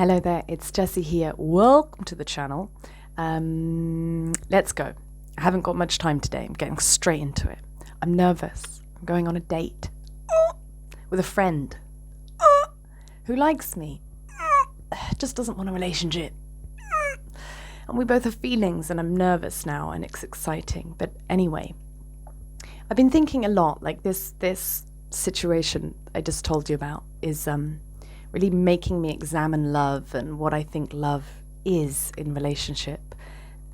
Hello there, it's Jessie here. Welcome to the channel. Let's go. I haven't got much time today. I'm getting straight into it. I'm nervous. I'm going on a date with a friend who likes me, just doesn't want a relationship. And we both have feelings, and I'm nervous now, and it's exciting. But anyway, I've been thinking a lot. Like this situation I just told you about is really making me examine love and what I think love is in relationship,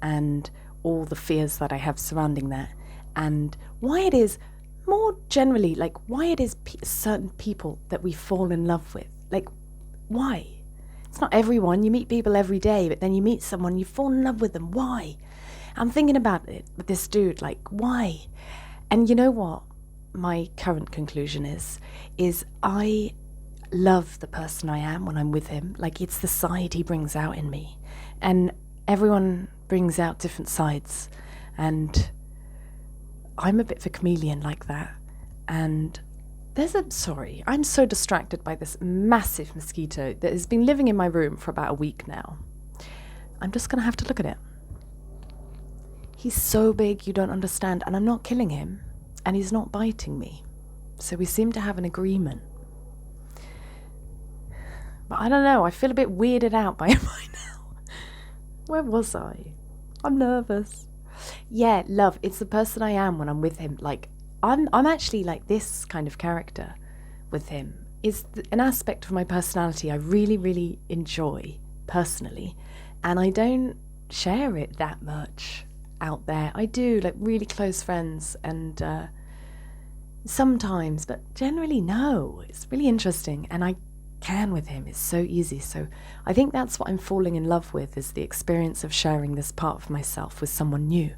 and all the fears that I have surrounding that, and why it is, more generally, like why it is certain people that we fall in love with. Like, why? It's not everyone. You meet people every day, but then you meet someone, you fall in love with them. Why? I'm thinking about it with this dude, like, why? And you know what my current conclusion is I love the person I am when I'm with him. Like, it's the side he brings out in me, and everyone brings out different sides, and I'm a bit of a chameleon like that. And I'm so distracted by this massive mosquito that has been living in my room for about a week now. I'm just gonna have to look at it. He's so big you don't understand, and I'm not killing him, and he's not biting me, so we seem to have an agreement. But I don't know, I feel a bit weirded out by him right now. Where was I? I'm nervous. Yeah, love, it's the person I am when I'm with him. Like, I'm actually like this kind of character with him. Is an aspect of my personality I really, really enjoy personally, and I don't share it that much out there. I do, like, really close friends, and sometimes, but generally no. It's really interesting, and I can with him. It's so easy. So I think that's what I'm falling in love with, is the experience of sharing this part of myself with someone new.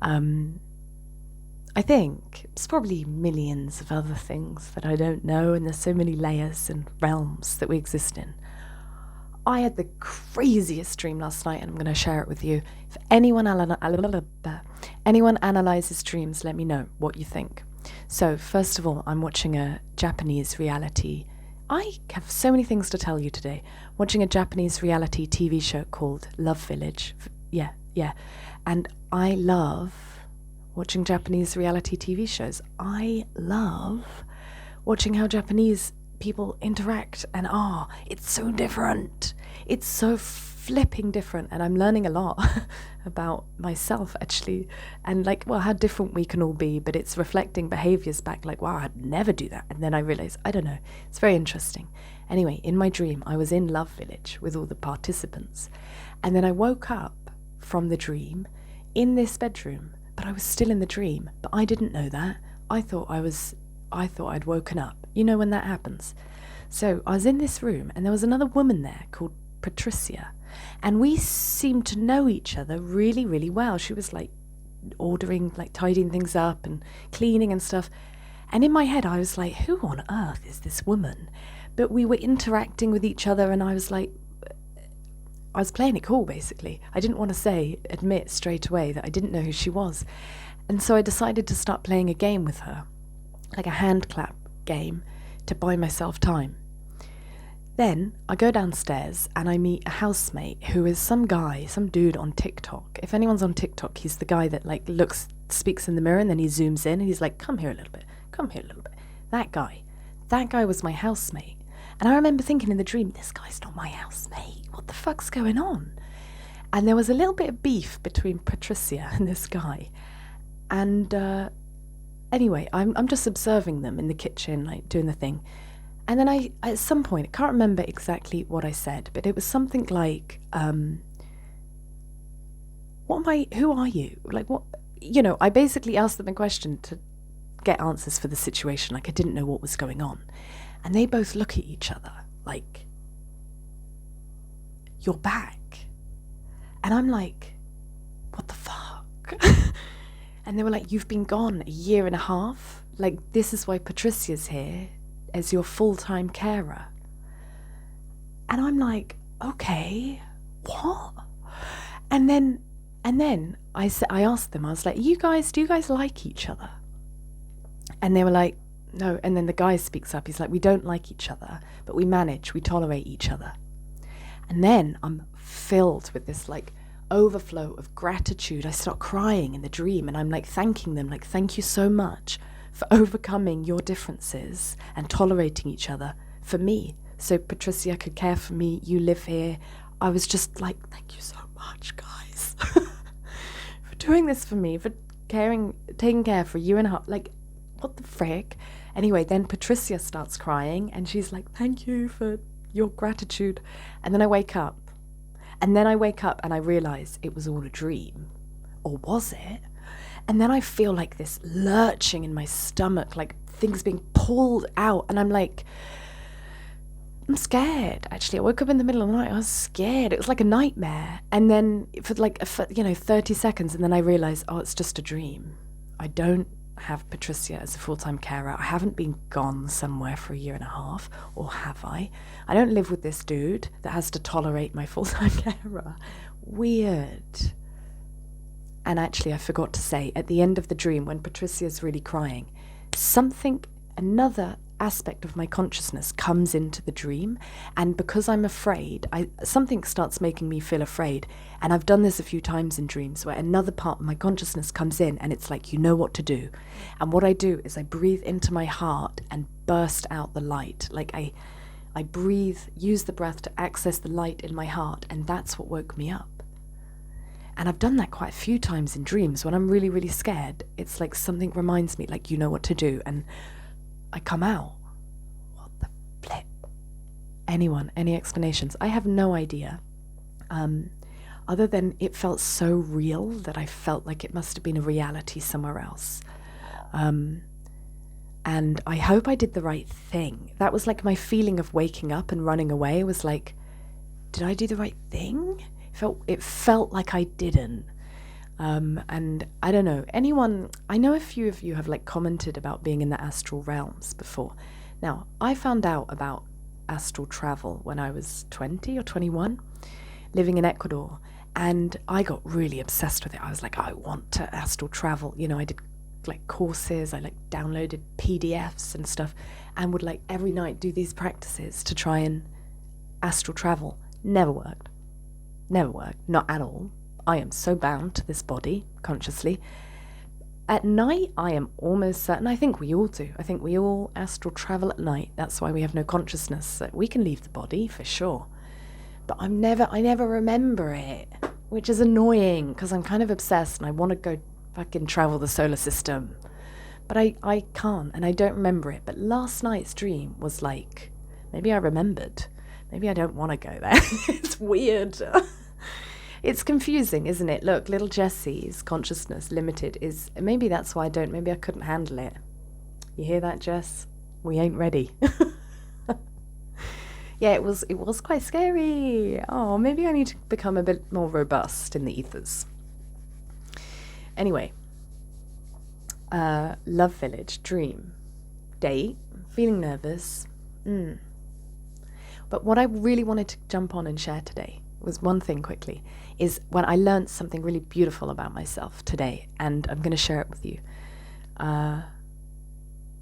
I think it's probably millions of other things that I don't know, and there's so many layers and realms that we exist in. I had the craziest dream last night, and I'm going to share it with you. If anyone analyzes dreams, let me know what you think. So first of all, I'm watching a Japanese reality. I have so many things to tell you today. Watching a Japanese reality TV show called Love Village. Yeah. And I love watching Japanese reality TV shows. I love watching how Japanese people interact, and it's so different. It's so flipping different, and I'm learning a lot about myself, actually, and like, well, how different we can all be, but it's reflecting behaviors back, like, wow, I'd never do that. And then I realized, I don't know, it's very interesting. Anyway, in my dream, I was in Love Village with all the participants, and then I woke up from the dream in this bedroom, but I was still in the dream, but I didn't know that. I thought I'd woken up. You know when that happens. So I was in this room, and there was another woman there called Patricia, and we seemed to know each other really, really well. She was like ordering, like tidying things up and cleaning and stuff. And in my head, I was like, who on earth is this woman? But we were interacting with each other, and I was like, I was playing it cool, basically. I didn't want to admit straight away that I didn't know who she was. And so I decided to start playing a game with her, like a hand clap game, to buy myself time. Then I go downstairs and I meet a housemate who is some dude on TikTok. If anyone's on TikTok, he's the guy that like speaks in the mirror, and then he zooms in and he's like, come here a little bit, come here a little bit. That guy was my housemate. And I remember thinking in the dream, this guy's not my housemate. What the fuck's going on? And there was a little bit of beef between Patricia and this guy. And anyway, I'm just observing them in the kitchen, like doing the thing. And then at some point, I can't remember exactly what I said, but it was something like, who are you? Like, what, I basically asked them a question to get answers for the situation. Like, I didn't know what was going on. And they both look at each other like, you're back. And I'm like, what the fuck? And they were like, you've been gone a year and a half. Like, this is why Patricia's here as your full-time carer. And I'm like, okay, what? And then I asked them, I was like, do you guys like each other? And they were like, no. And then the guy speaks up. He's like, we don't like each other, but we tolerate each other. And then I'm filled with this like overflow of gratitude. I start crying in the dream, and I'm like thanking them, like, thank you so much for overcoming your differences and tolerating each other for me. So Patricia could care for me, you live here. I was just like, thank you so much, guys, for doing this for me, for taking care for a year and a half. Like, what the frick? Anyway, then Patricia starts crying, and she's like, thank you for your gratitude. And then I wake up. And I realize it was all a dream. Or was it? And then I feel like this lurching in my stomach, like things being pulled out. And I'm like, I'm scared, actually. I woke up in the middle of the night. I was scared. It was like a nightmare. And then for 30 seconds, and then I realized, oh, it's just a dream. I don't have Patricia as a full-time carer. I haven't been gone somewhere for a year and a half, or have I? I don't live with this dude that has to tolerate my full-time carer. Weird. And actually, I forgot to say, at the end of the dream, when Patricia's really crying, another aspect of my consciousness comes into the dream, and because I'm afraid, something starts making me feel afraid. And I've done this a few times in dreams where another part of my consciousness comes in, and it's like, you know what to do. And what I do is I breathe into my heart and burst out the light. Like I breathe, use the breath to access the light in my heart, and that's what woke me up. And I've done that quite a few times in dreams when I'm really, really scared. It's like something reminds me, like, you know what to do, and I come out. What the flip? Any explanations? I have no idea. Other than it felt so real that I felt like it must have been a reality somewhere else. And I hope I did the right thing. That was like my feeling of waking up and running away was like, did I do the right thing? It felt like I didn't. And I don't know, I know a few of you have like commented about being in the astral realms before. Now, I found out about astral travel when I was 20 or 21, living in Ecuador, and I got really obsessed with it. I was like, I want to astral travel. You know, I did like courses, I like downloaded PDFs and stuff, and would like every night do these practices to try and astral travel. Never worked, not at all. I am so bound to this body consciously. At night, I am almost certain, I think we all do. I think we all astral travel at night. That's why we have no consciousness. So we can leave the body for sure. But I never remember it, which is annoying because I'm kind of obsessed and I want to go fucking travel the solar system. But I can't, and I don't remember it. But last night's dream was like, maybe I remembered. Maybe I don't want to go there. It's weird. It's confusing, isn't it? Look, little Jessie's consciousness limited is, maybe that's why maybe I couldn't handle it. You hear that, Jess? We ain't ready. Yeah, it was quite scary. Oh, maybe I need to become a bit more robust in the ethers. Anyway, Love Village, dream, date, feeling nervous. But what I really wanted to jump on and share today was one thing quickly, is when I learned something really beautiful about myself today, and I'm going to share it with you.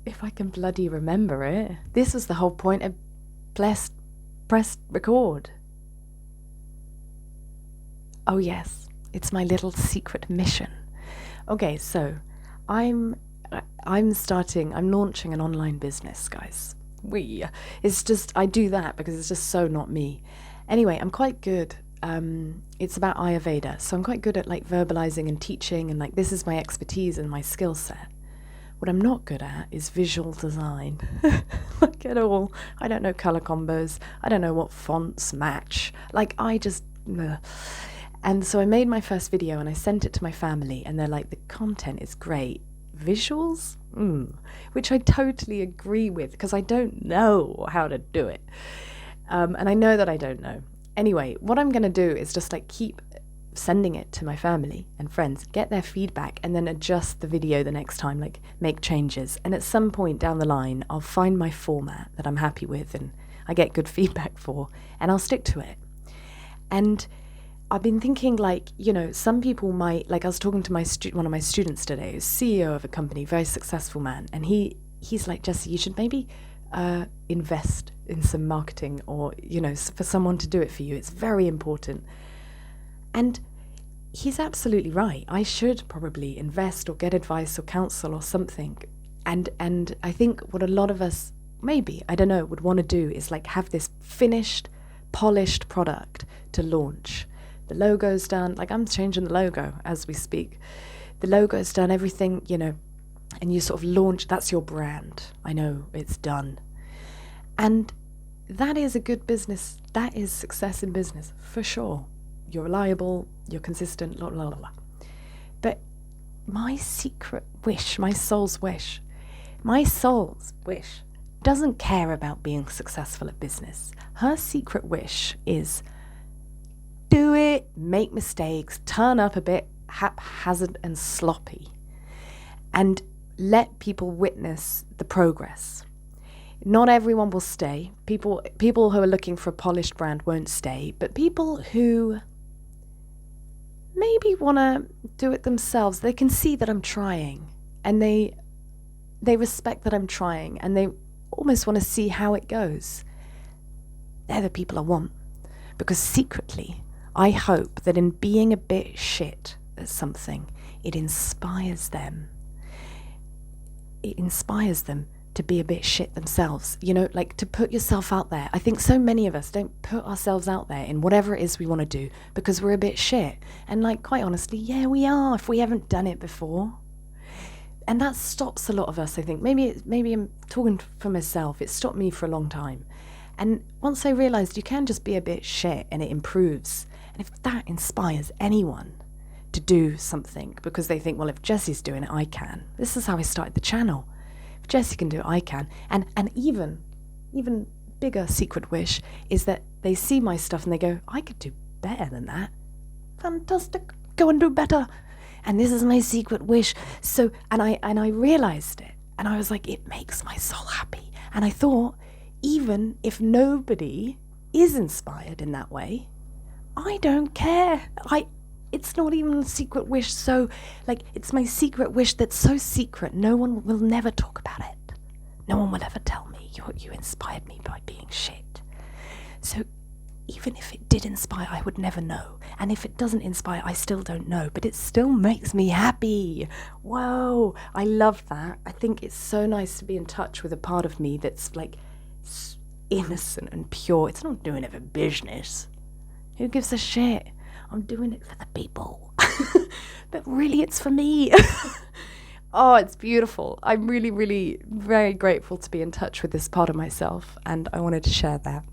If I can bloody remember it. This was the whole point of press record. Oh yes, it's my little secret mission. Okay, so I'm launching an online business, guys. I do that because it's just so not me. Anyway, I'm quite good. It's about Ayurveda, so I'm quite good at like verbalizing and teaching, and like this is my expertise and my skill set. What I'm not good at is visual design. Like at all. I don't know color combos. I don't know what fonts match. Like And so I made my first video and I sent it to my family, and they're like, the content is great. Visuals? Which I totally agree with because I don't know how to do it. And I know that I don't know. Anyway, what I'm going to do is just like keep sending it to my family and friends, get their feedback, and then adjust the video the next time, like make changes. And at some point down the line, I'll find my format that I'm happy with and I get good feedback for, and I'll stick to it. And I've been thinking, like, you know, some people might, like I was talking to one of my students today, who's CEO of a company, very successful man, and he's like, Jessie, you should maybe invest in some marketing, or, for someone to do it for you. It's very important. And he's absolutely right. I should probably invest or get advice or counsel or something. And I think what a lot of us, maybe, I don't know, would want to do is like have this finished, polished product to launch. The logo's done. Like, I'm changing the logo as we speak. The logo's done, everything, and you sort of launch. That's your brand. I know it's done. And that is a good business. That is success in business, for sure. You're reliable, you're consistent, blah, blah, blah, blah. But my secret wish, my soul's wish doesn't care about being successful at business. Her secret wish is do it, make mistakes, turn up a bit haphazard and sloppy, and let people witness the progress. Not everyone will stay. People who are looking for a polished brand won't stay, but people who maybe want to do it themselves, they can see that I'm trying, and they respect that I'm trying, and they almost want to see how it goes. They're the people I want, because secretly, I hope that in being a bit shit at something, it inspires them. It inspires them to be a bit shit themselves, like to put yourself out there. I think so many of us don't put ourselves out there in whatever it is we want to do because we're a bit shit. And like, quite honestly, yeah, we are, if we haven't done it before. And that stops a lot of us, I think. Maybe I'm talking for myself. It stopped me for a long time. And once I realized you can just be a bit shit and it improves. And if that inspires anyone to do something because they think, well, if Jessie's doing it, I can. This is how I started the channel. If Jessie can do it, I can. And even bigger secret wish is that they see my stuff and they go, I could do better than that. Fantastic. Go and do better. And this is my secret wish. So, and I realized it. And I was like, it makes my soul happy. And I thought, even if nobody is inspired in that way, I don't care. It's not even a secret wish, so, like, it's my secret wish that's so secret, no one will never talk about it. No one will ever tell me, you inspired me by being shit. So, even if it did inspire, I would never know. And if it doesn't inspire, I still don't know, but it still makes me happy. Whoa, I love that. I think it's so nice to be in touch with a part of me that's, like, innocent and pure. It's not doing it for business. Who gives a shit? I'm doing it for the people. But really, it's for me. Oh, it's beautiful. I'm really, really very grateful to be in touch with this part of myself, and I wanted to share that.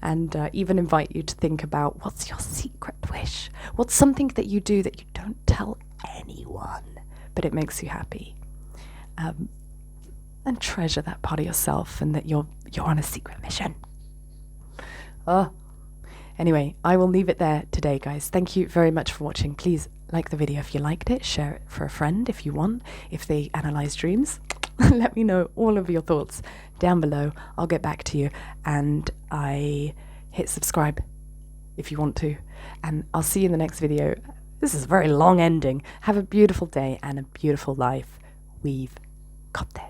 And even invite you to think about, what's your secret wish? What's something that you do that you don't tell anyone, but it makes you happy? And treasure that part of yourself, and that you're on a secret mission. Anyway, I will leave it there today, guys. Thank you very much for watching. Please like the video if you liked it. Share it for a friend if you want. If they analyze dreams, let me know all of your thoughts down below. I'll get back to you. And hit subscribe if you want to. And I'll see you in the next video. This is a very long ending. Have a beautiful day and a beautiful life. We've got this.